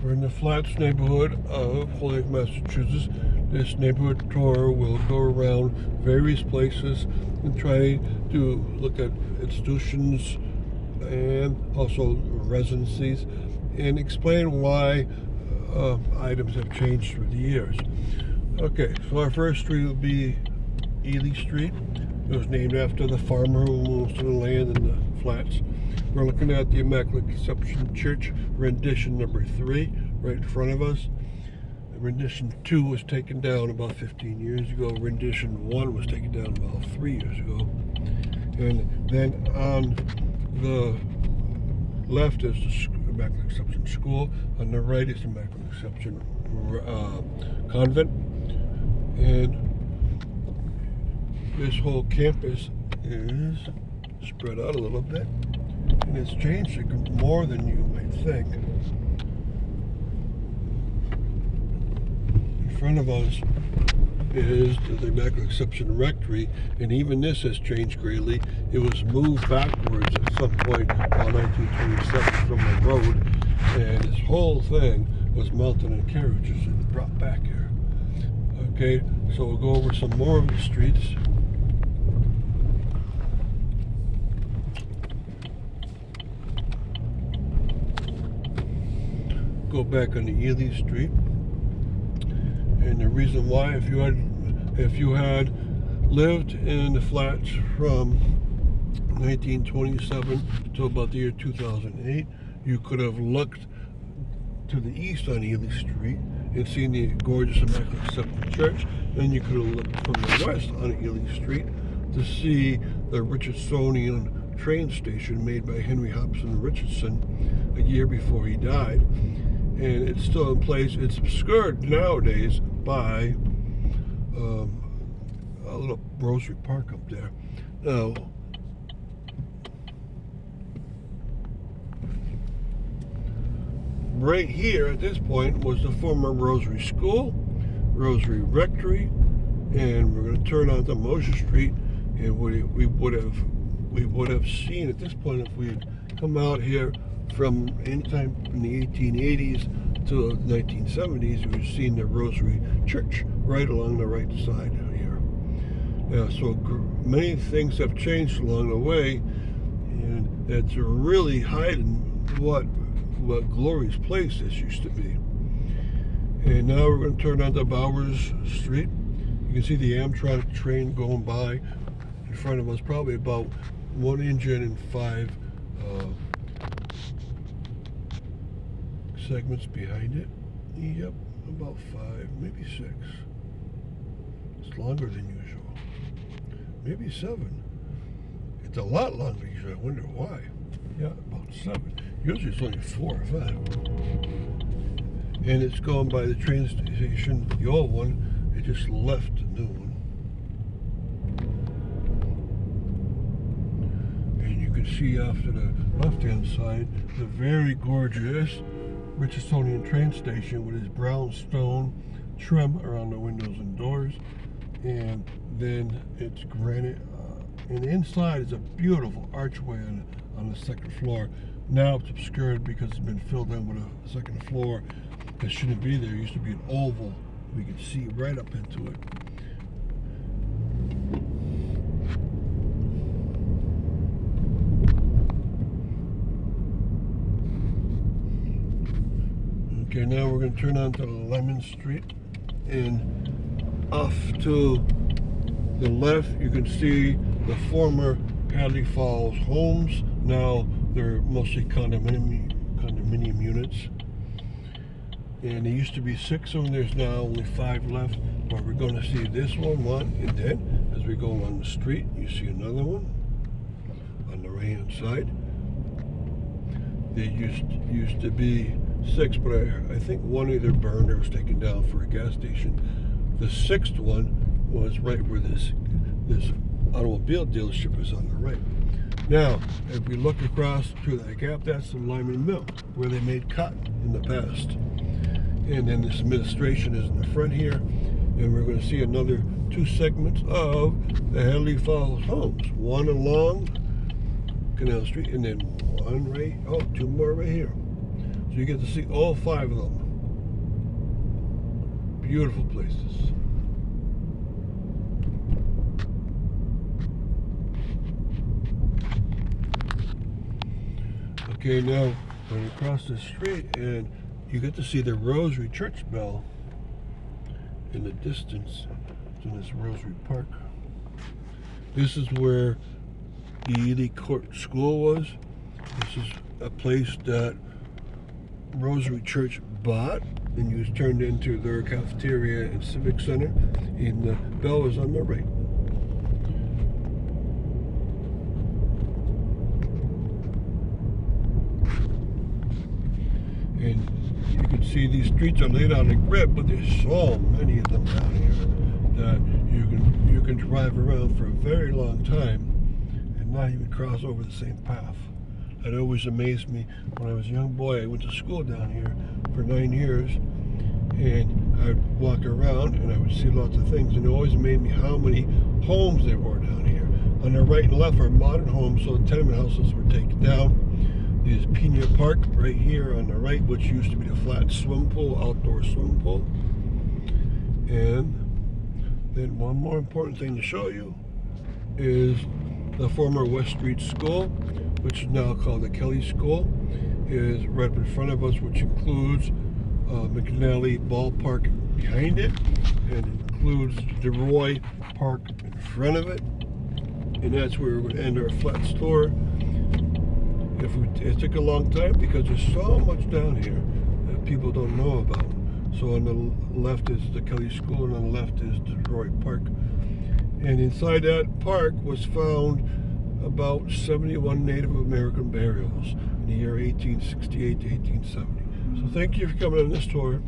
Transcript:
We're in the Flats neighborhood of Holyoke, Massachusetts. This neighborhood tour will go around various places and try to look at institutions and also residencies and explain why items have changed through the years. Okay, so our first street will be Ely Street. It was named after the farmer who owns the land in the Flats. We're looking at the Immaculate Conception Church, rendition number 3, right in front of us. Rendition 2 was taken down about 15 years ago. Rendition 1 was taken down about 3 years ago. And then on the left is the Immaculate Conception School. On the right is the Immaculate Conception Convent. And this whole campus is spread out a little bit. And it's changed more than you might think. In front of us is the Immaculate Conception Rectory, and even this has changed greatly. It was moved backwards at some point about 1927 from the road, and this whole thing was mounted in carriages and brought back here. Okay, so we'll go over some more of the streets. Go back on the Ely Street, and the reason why, if you had lived in the Flats from 1927 to about the year 2008, you could have looked to the east on Ely Street and seen the gorgeous Immaculate Conception Church. Then you could have looked from the west on Ely Street to see the Richardsonian train station made by Henry Hobson Richardson a year before he died. And it's still in place. It's obscured nowadays by a little Rosary Park up there. Now, right here at this point was the former Rosary School, Rosary Rectory, and we're going to turn onto Mosher Street, and we would have seen at this point, if we had come out here from any time in the 1880s to the 1970s, we've seen the Rosary Church right along the right side here. So many things have changed along the way, and it's really hiding what glorious place this used to be. And now we're going to turn onto Bowers Street. You can see the Amtrak train going by in front of us, probably about 1 engine and 5 segments behind it. Yep, about 5, maybe 6. It's longer than usual. Maybe 7. It's a lot longer than usual. I wonder why. Yeah, about 7. Usually it's only 4 or 5. And it's going by the train station, the old one. It just left the new one. And you can see off to the left-hand side the very gorgeous Richardsonian train station with its brownstone trim around the windows and doors, and then it's granite, and inside is a beautiful archway on the second floor. Now it's obscured because it's been filled in with a second floor that shouldn't be there. It used to be an oval. We could see right up into it. Okay, now we're going to turn onto Lemon Street, and off to the left you can see the former Hadley Falls homes. Now they're mostly condominium units, and there used to be 6 of them. There's now only 5 left, but we're going to see this one, and then as we go along the street you see another one on the right hand side. There used to be 6, but I think one either burned or was taken down for a gas station. The 6th one was right where this automobile dealership is on the right. Now, if we look across through that gap, that's the Lyman Mill, where they made cotton in the past. And then this administration is in the front here, and we're going to see another 2 segments of the Hadley Falls homes. One along Canal Street, and then one 2 more right here. So you get to see all 5 of them. Beautiful places. Okay, now going across the street and you get to see the Rosary Church bell in the distance. It's in this Rosary Park. This is where the Ely Court School was. This is a place that Rosary Church bought and was turned into their cafeteria and civic center. And the bell is on the right. And you can see these streets are laid out like grid, but there's so many of them down here that you can drive around for a very long time and not even cross over the same path. It always amazed me when I was a young boy. I went to school down here for 9 years, and I'd walk around and I would see lots of things, and it always made me how many homes there were down here. On the right and left are modern homes, so the tenement houses were taken down. There's Pena Park right here on the right, which used to be the flat swim pool, outdoor swim pool. And then one more important thing to show you is the former West Street School, which is now called the Kelly School, is right in front of us, which includes McNally Ballpark behind it, and includes DeRoy Park in front of it. And that's where we're going to end our flat tour. It took a long time because there's so much down here that people don't know about. So on the left is the Kelly School, and on the left is the DeRoy Park. And inside that park was found about 71 Native American burials in the year 1868 to 1870. So thank you for coming on this tour.